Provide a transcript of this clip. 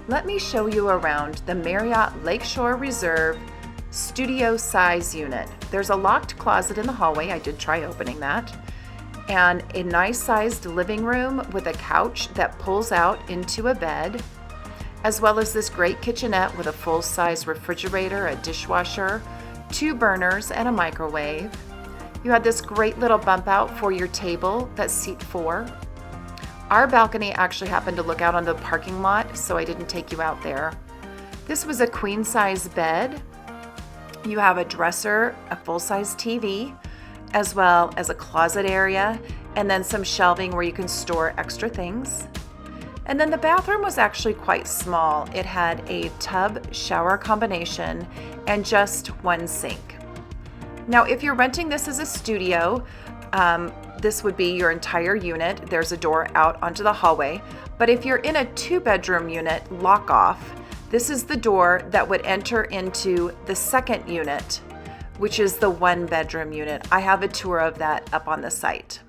Let me show you around the Marriott Lakeshore Reserve Studio size unit. There's a locked closet in the hallway, I did try opening that, and a nice sized living room with a couch that pulls out into a bed, as well as this great kitchenette with a full-size refrigerator, a dishwasher, 2 burners, and a microwave. You had this great little bump out for your table that's seat 4. Our balcony actually happened to look out on the parking lot, so I didn't take you out there. This was a queen-size bed. You have a dresser, a full-size TV, as well as a closet area, and then some shelving where you can store extra things. And then the bathroom was actually quite small. It had a tub shower combination and just 1 sink. Now, if you're renting this as a studio, this would be your entire unit. There's a door out onto the hallway. But if you're in a 2-bedroom unit, lock off, this is the door that would enter into the second unit, which is the 1-bedroom unit. I have a tour of that up on the site.